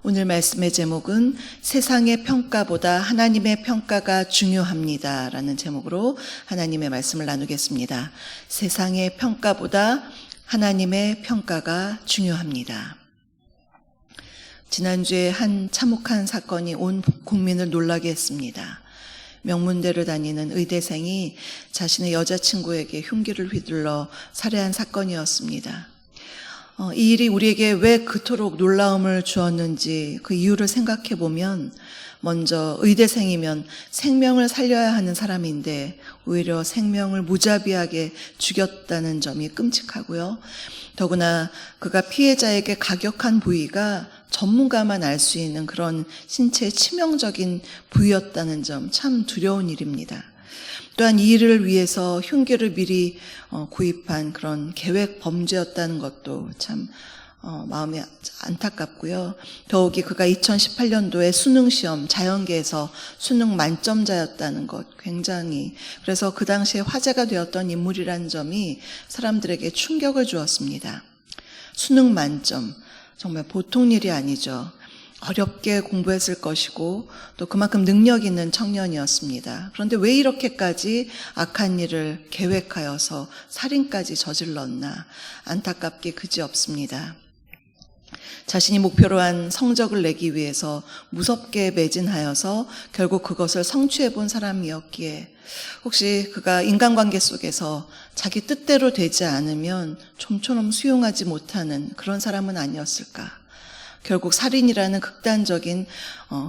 오늘 말씀의 제목은 세상의 평가보다 하나님의 평가가 중요합니다 라는 제목으로 하나님의 말씀을 나누겠습니다. 세상의 평가보다 하나님의 평가가 중요합니다. 지난주에 한 참혹한 사건이 온 국민을 놀라게 했습니다. 명문대를 다니는 의대생이 자신의 여자친구에게 흉기를 휘둘러 살해한 사건이었습니다. 이 일이 우리에게 왜 그토록 놀라움을 주었는지 그 이유를 생각해 보면, 먼저 의대생이면 생명을 살려야 하는 사람인데 오히려 생명을 무자비하게 죽였다는 점이 끔찍하고요. 더구나 그가 피해자에게 가격한 부위가 전문가만 알 수 있는 그런 신체의 치명적인 부위였다는 점, 참 두려운 일입니다. 또한 이 일을 위해서 흉기를 미리 구입한 그런 계획 범죄였다는 것도 참 마음이 안타깝고요. 더욱이 그가 2018년도에 수능시험 자연계에서 수능 만점자였다는 것, 굉장히, 그래서 그 당시에 화제가 되었던 인물이라는 점이 사람들에게 충격을 주었습니다. 수능 만점, 정말 보통 일이 아니죠. 어렵게 공부했을 것이고 또 그만큼 능력 있는 청년이었습니다. 그런데 왜 이렇게까지 악한 일을 계획하여서 살인까지 저질렀나, 안타깝게 그지없습니다. 자신이 목표로 한 성적을 내기 위해서 무섭게 매진하여서 결국 그것을 성취해 본 사람이었기에, 혹시 그가 인간관계 속에서 자기 뜻대로 되지 않으면 좀처럼 수용하지 못하는 그런 사람은 아니었을까? 결국 살인이라는 극단적인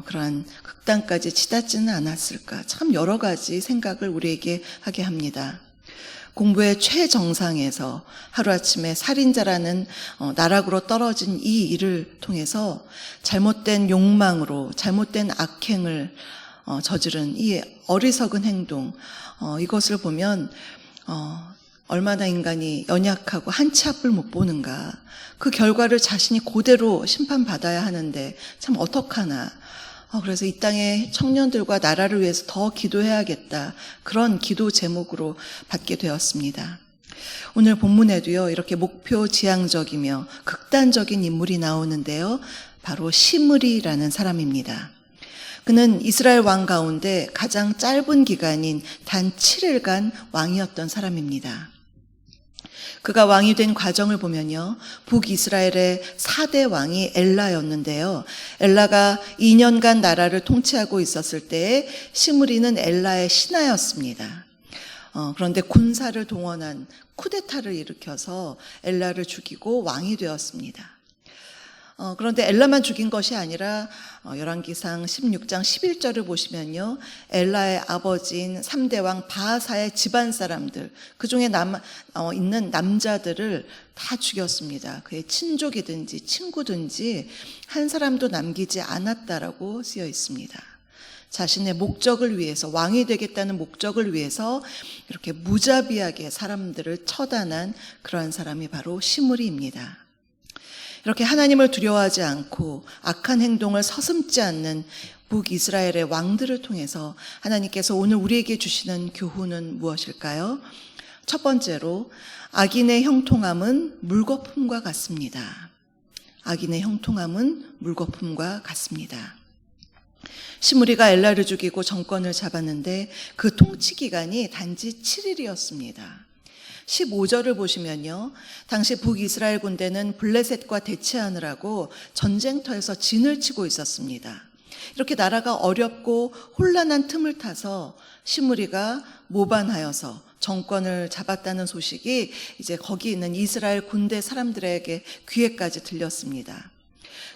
그러한 극단까지 치닫지는 않았을까? 참 여러 가지 생각을 우리에게 하게 합니다. 공부의 최정상에서 하루아침에 살인자라는 나락으로 떨어진 이 일을 통해서 잘못된 욕망으로 잘못된 악행을 저지른 이 어리석은 행동, 이것을 보면 얼마나 인간이 연약하고 한 치 앞을 못 보는가. 그 결과를 자신이 그대로 심판받아야 하는데 참 어떡하나. 그래서 이 땅의 청년들과 나라를 위해서 더 기도해야겠다. 그런 기도 제목으로 받게 되었습니다. 오늘 본문에도요, 이렇게 목표지향적이며 극단적인 인물이 나오는데요. 바로 시므리라는 사람입니다. 그는 이스라엘 왕 가운데 가장 짧은 기간인 단 7일간 왕이었던 사람입니다. 그가 왕이 된 과정을 보면요, 북이스라엘의 4대 왕이 엘라였는데요, 엘라가 2년간 나라를 통치하고 있었을 때에 시므리는 엘라의 신하였습니다. 그런데 군사를 동원한 쿠데타를 일으켜서 엘라를 죽이고 왕이 되었습니다. 그런데 엘라만 죽인 것이 아니라 열왕기상 16장 11절을 보시면요, 엘라의 아버지인 3대 왕 바하사의 집안 사람들, 그 중에 있는 남자들을 다 죽였습니다. 그의 친족이든지 친구든지 한 사람도 남기지 않았다라고 쓰여 있습니다. 자신의 목적을 위해서, 왕이 되겠다는 목적을 위해서 이렇게 무자비하게 사람들을 처단한 그러한 사람이 바로 시므리입니다. 이렇게 하나님을 두려워하지 않고 악한 행동을 서슴지 않는 북이스라엘의 왕들을 통해서 하나님께서 오늘 우리에게 주시는 교훈은 무엇일까요? 첫 번째로, 악인의 형통함은 물거품과 같습니다. 악인의 형통함은 물거품과 같습니다. 시므리가 엘라를 죽이고 정권을 잡았는데 그 통치 기간이 단지 7일이었습니다. 15절을 보시면요, 당시 북이스라엘 군대는 블레셋과 대치하느라고 전쟁터에서 진을 치고 있었습니다. 이렇게 나라가 어렵고 혼란한 틈을 타서 시므리가 모반하여서 정권을 잡았다는 소식이 이제 거기 있는 이스라엘 군대 사람들에게 귀에까지 들렸습니다.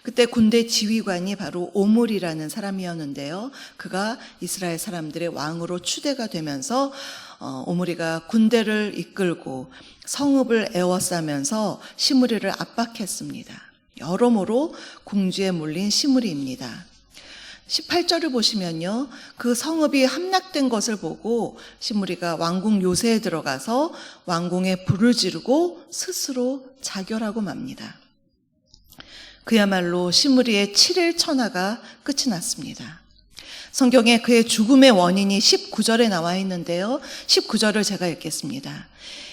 그때 군대 지휘관이 바로 오므리라는 사람이었는데요, 그가 이스라엘 사람들의 왕으로 추대가 되면서 오므리가 군대를 이끌고 성읍을 에워싸면서 시므리를 압박했습니다. 여러모로 궁지에 몰린 시므리입니다. 18절을 보시면요, 그 성읍이 함락된 것을 보고 시므리가 왕궁 요새에 들어가서 왕궁에 불을 지르고 스스로 자결하고 맙니다. 그야말로 시므리의 7일 천하가 끝이 났습니다. 성경에 그의 죽음의 원인이 19절에 나와 있는데요, 19절을 제가 읽겠습니다.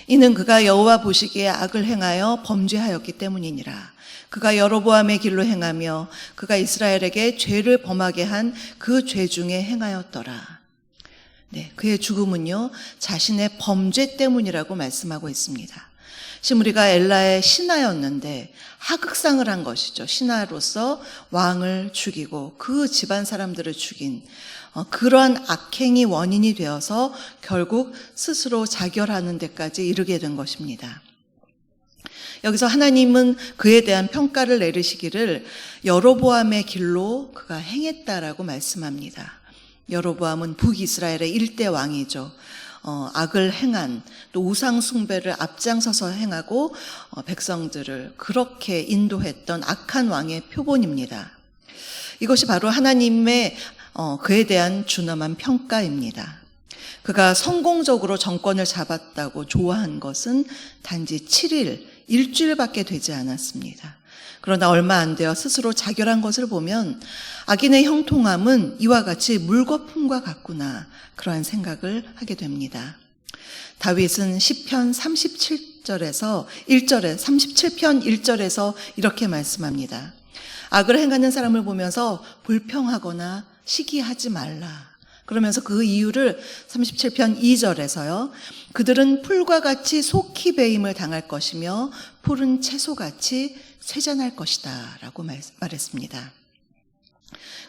이는 그가 여호와 보시기에 악을 행하여 범죄하였기 때문이니라. 그가 여로보암의 길로 행하며 그가 이스라엘에게 죄를 범하게 한 그 죄 중에 행하였더라. 네, 그의 죽음은요, 자신의 범죄 때문이라고 말씀하고 있습니다. 시므리가 엘라의 신하였는데 하극상을 한 것이죠. 신하로서 왕을 죽이고 그 집안 사람들을 죽인 그러한 악행이 원인이 되어서 결국 스스로 자결하는 데까지 이르게 된 것입니다. 여기서 하나님은 그에 대한 평가를 내리시기를 여로보암의 길로 그가 행했다라고 말씀합니다. 여로보암은 북이스라엘의 일대 왕이죠. 악을 행한, 또 우상 숭배를 앞장서서 행하고 백성들을 그렇게 인도했던 악한 왕의 표본입니다. 이것이 바로 하나님의 그에 대한 준엄한 평가입니다. 그가 성공적으로 정권을 잡았다고 좋아한 것은 단지 7일, 일주일밖에 되지 않았습니다. 그러나 얼마 안 되어 스스로 자결한 것을 보면 악인의 형통함은 이와 같이 물거품과 같구나, 그러한 생각을 하게 됩니다. 다윗은 시편 37절에서 37편 1절에서 이렇게 말씀합니다. 악을 행하는 사람을 보면서 불평하거나 시기하지 말라. 그러면서 그 이유를 37편 2절에서요. 그들은 풀과 같이 속히 배임을 당할 것이며 푸른 채소같이 쇠잔할 것이다 라고 말했습니다.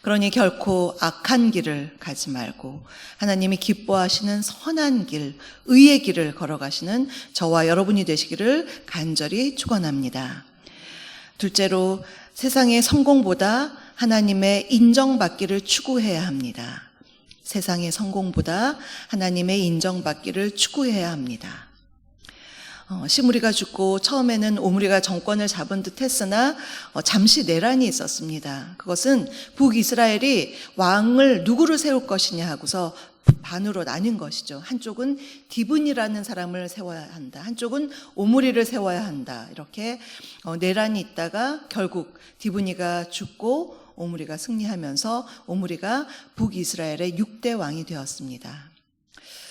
그러니 결코 악한 길을 가지 말고 하나님이 기뻐하시는 선한 길, 의의 길을 걸어가시는 저와 여러분이 되시기를 간절히 축원합니다. 둘째로, 세상의 성공보다 하나님의 인정받기를 추구해야 합니다. 세상의 성공보다 하나님의 인정받기를 추구해야 합니다. 시므리가 죽고 처음에는 오므리가 정권을 잡은 듯 했으나 잠시 내란이 있었습니다. 그것은 북이스라엘이 왕을 누구를 세울 것이냐 하고서 반으로 나뉜 것이죠. 한쪽은 디분이라는 사람을 세워야 한다. 한쪽은 오므리를 세워야 한다. 이렇게 내란이 있다가 결국 디분이가 죽고 오므리가 승리하면서 오므리가 북이스라엘의 6대 왕이 되었습니다.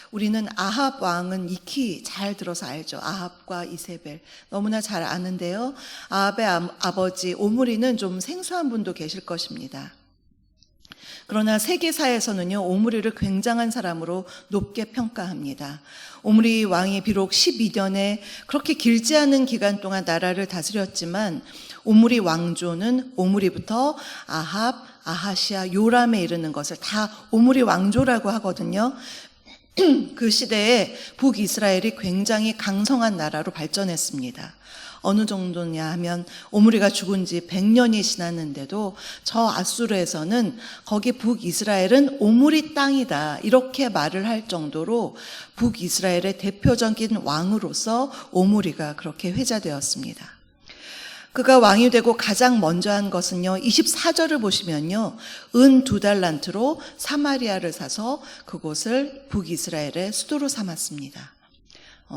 우리는 아합 왕은 익히 잘 들어서 알죠. 아합과 이세벨 너무나 잘 아는데요. 아합의 아버지 오므리는 좀 생소한 분도 계실 것입니다. 그러나 세계사에서는요, 오므리를 굉장한 사람으로 높게 평가합니다. 오므리 왕이 비록 12년에 그렇게 길지 않은 기간 동안 나라를 다스렸지만 오므리 왕조는 오므리부터 아합, 아하시아, 요람에 이르는 것을 다 오므리 왕조라고 하거든요. 그 시대에 북이스라엘이 굉장히 강성한 나라로 발전했습니다. 어느 정도냐 하면 오므리가 죽은 지 100년이 지났는데도 저 아수르에서는 거기 북이스라엘은 오므리 땅이다 이렇게 말을 할 정도로 북이스라엘의 대표적인 왕으로서 오므리가 그렇게 회자되었습니다. 그가 왕이 되고 가장 먼저 한 것은요, 24절을 보시면요, 은 2달란트로 사마리아를 사서 그곳을 북이스라엘의 수도로 삼았습니다.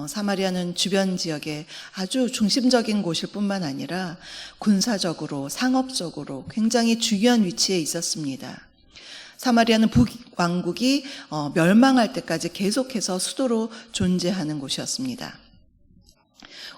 사마리아는 주변 지역의 아주 중심적인 곳일 뿐만 아니라 군사적으로, 상업적으로 굉장히 중요한 위치에 있었습니다. 사마리아는 북왕국이 멸망할 때까지 계속해서 수도로 존재하는 곳이었습니다.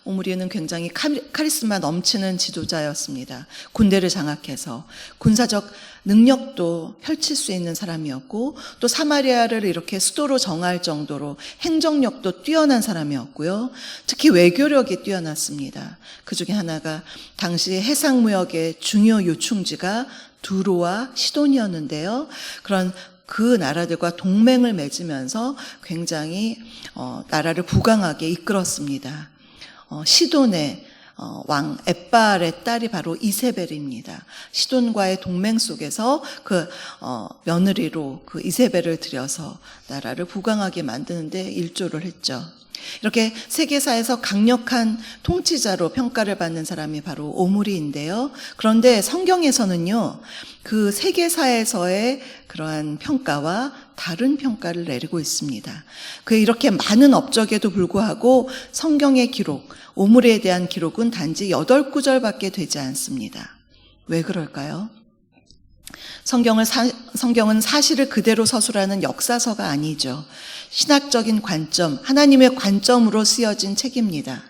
오므리는 굉장히 카리스마 넘치는 지도자였습니다. 군대를 장악해서 군사적 능력도 펼칠 수 있는 사람이었고 또 사마리아를 이렇게 수도로 정할 정도로 행정력도 뛰어난 사람이었고요. 특히 외교력이 뛰어났습니다. 그 중에 하나가 당시 해상무역의 중요 요충지가 두로와 시돈이었는데요. 그런 그 나라들과 동맹을 맺으면서 굉장히 나라를 부강하게 이끌었습니다. 시돈의 왕 엣바알의 딸이 바로 이세벨입니다. 시돈과의 동맹 속에서 그 며느리로 그 이세벨을 들여서 나라를 부강하게 만드는데 일조를 했죠. 이렇게 세계사에서 강력한 통치자로 평가를 받는 사람이 바로 오므리인데요. 그런데 성경에서는요, 그 세계사에서의 그러한 평가와 다른 평가를 내리고 있습니다. 그의 이렇게 많은 업적에도 불구하고 성경의 기록, 오므리에 대한 기록은 단지 8구절밖에 되지 않습니다. 왜 그럴까요? 성경은 사실을 그대로 서술하는 역사서가 아니죠. 신학적인 관점, 하나님의 관점으로 쓰여진 책입니다.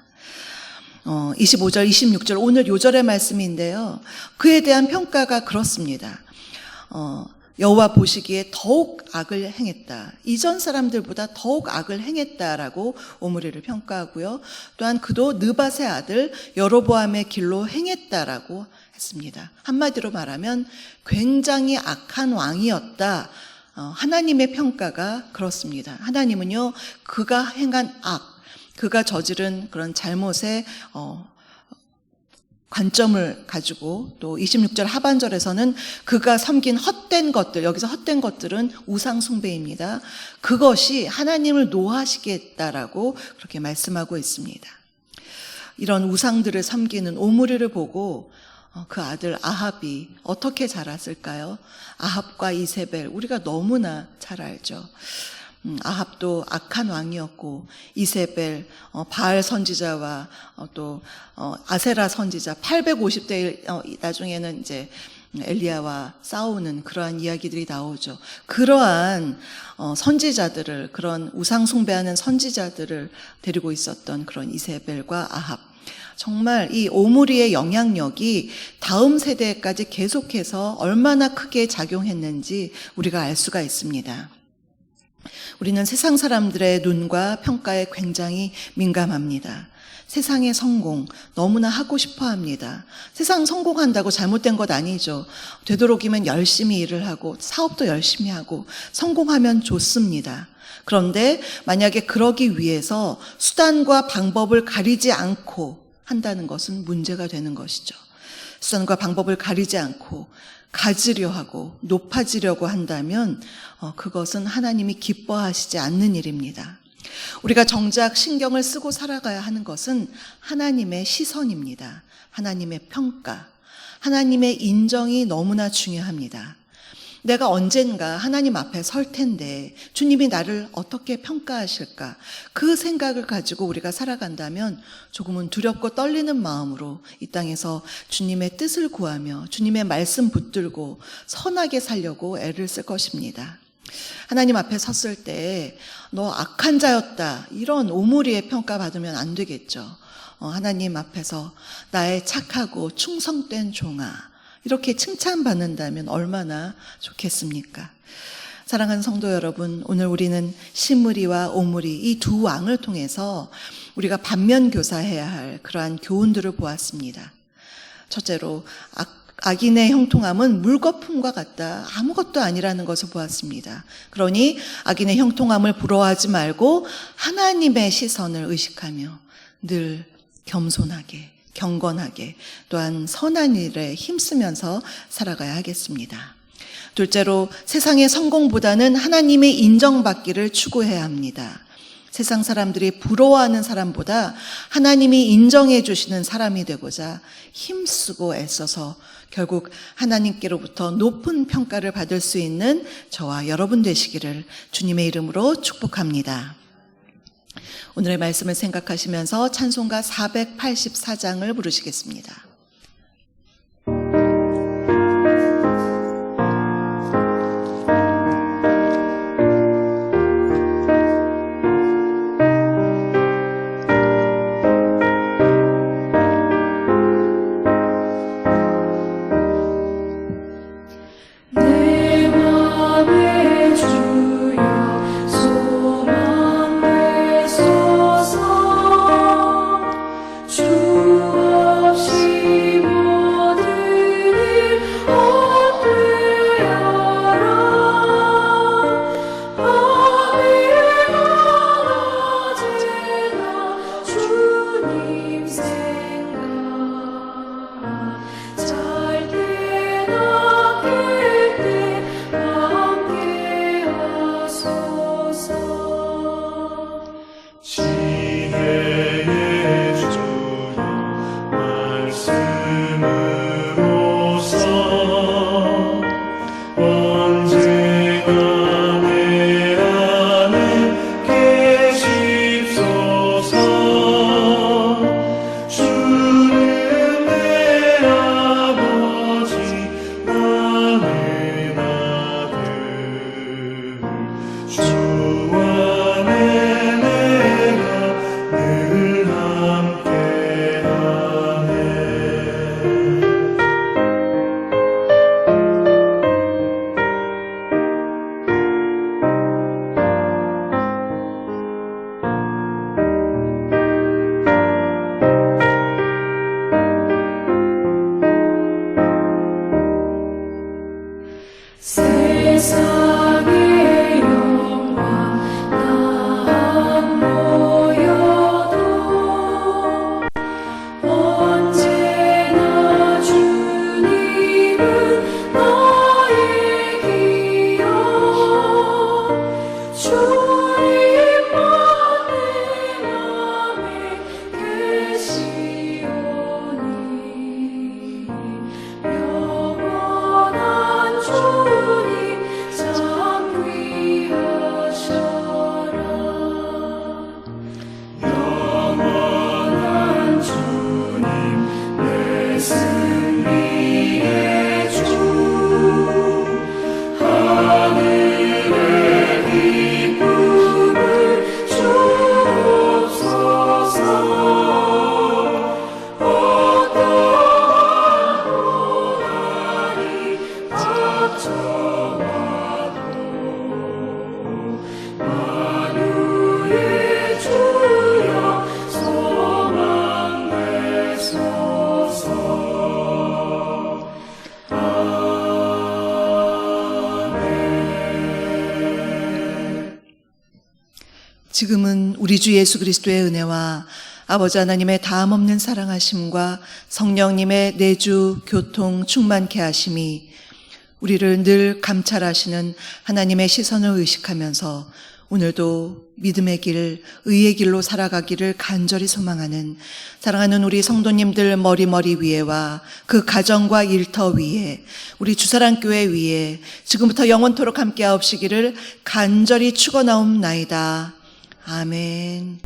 25절, 26절 오늘 요절의 말씀인데요. 그에 대한 평가가 그렇습니다. 여호와 보시기에 더욱 악을 행했다. 이전 사람들보다 더욱 악을 행했다라고 오므리를 평가하고요. 또한 그도 느밧의 아들 여로보암의 길로 행했다라고 했습니다. 한마디로 말하면 굉장히 악한 왕이었다. 하나님의 평가가 그렇습니다. 하나님은요, 그가 행한 악, 그가 저지른 그런 잘못에 관점을 가지고 또 26절 하반절에서는 그가 섬긴 헛된 것들, 여기서 헛된 것들은 우상 숭배입니다. 그것이 하나님을 노하시게 했다라고 그렇게 말씀하고 있습니다. 이런 우상들을 섬기는 오므리를 보고 그 아들 아합이 어떻게 자랐을까요? 아합과 이세벨, 우리가 너무나 잘 알죠. 아합도 악한 왕이었고 이세벨 바알 선지자와 또 아세라 선지자 850대 나중에는 이제 엘리야와 싸우는 그러한 이야기들이 나오죠. 그러한 선지자들을, 그런 우상 숭배하는 선지자들을 데리고 있었던 그런 이세벨과 아합, 정말 이 오므리의 영향력이 다음 세대까지 계속해서 얼마나 크게 작용했는지 우리가 알 수가 있습니다. 우리는 세상 사람들의 눈과 평가에 굉장히 민감합니다. 세상의 성공 너무나 하고 싶어 합니다. 세상 성공한다고 잘못된 것 아니죠. 되도록이면 열심히 일을 하고 사업도 열심히 하고 성공하면 좋습니다. 그런데 만약에 그러기 위해서 수단과 방법을 가리지 않고 한다는 것은 문제가 되는 것이죠. 수단과 방법을 가리지 않고 가지려 하고 높아지려고 한다면 그것은 하나님이 기뻐하시지 않는 일입니다. 우리가 정작 신경을 쓰고 살아가야 하는 것은 하나님의 시선입니다. 하나님의 평가, 하나님의 인정이 너무나 중요합니다. 내가 언젠가 하나님 앞에 설 텐데 주님이 나를 어떻게 평가하실까? 그 생각을 가지고 우리가 살아간다면 조금은 두렵고 떨리는 마음으로 이 땅에서 주님의 뜻을 구하며 주님의 말씀 붙들고 선하게 살려고 애를 쓸 것입니다. 하나님 앞에 섰을 때 너 악한 자였다, 이런 오므리의 평가받으면 안 되겠죠. 하나님 앞에서 나의 착하고 충성된 종아, 이렇게 칭찬받는다면 얼마나 좋겠습니까? 사랑하는 성도 여러분, 오늘 우리는 시므리와 오므리 이 두 왕을 통해서 우리가 반면교사해야 할 그러한 교훈들을 보았습니다. 첫째로 악인의 형통함은 물거품과 같다, 아무것도 아니라는 것을 보았습니다. 그러니 악인의 형통함을 부러워하지 말고 하나님의 시선을 의식하며 늘 겸손하게, 경건하게, 또한 선한 일에 힘쓰면서 살아가야 하겠습니다. 둘째로 세상의 성공보다는 하나님의 인정받기를 추구해야 합니다. 세상 사람들이 부러워하는 사람보다 하나님이 인정해 주시는 사람이 되고자 힘쓰고 애써서 결국 하나님께로부터 높은 평가를 받을 수 있는 저와 여러분 되시기를 주님의 이름으로 축복합니다. 오늘의 말씀을 생각하시면서 찬송가 484장을 부르시겠습니다. 주 없이 세상의 영광 다 모여도 언제나 주님은 나의 기여 주님만 내 맘에 계시오니 영원한 주님 참 귀하셔라 영원한 주님 내 승리의 주 하늘의 기쁨을 주옵소서 어떠한 고난이 닥쳐와도 만유의 주여 소망 되소서 지금은 우리 주 예수 그리스도의 은혜와 아버지 하나님의 다함없는 사랑하심과 성령님의 내주 교통 충만케 하심이 우리를 늘 감찰하시는 하나님의 시선을 의식하면서 오늘도 믿음의 길, 의의 길로 살아가기를 간절히 소망하는 사랑하는 우리 성도님들 머리 위에와 그 가정과 일터 위에 우리 주사랑교회 위에 지금부터 영원토록 함께하옵시기를 간절히 축원하옵나이다. 아멘.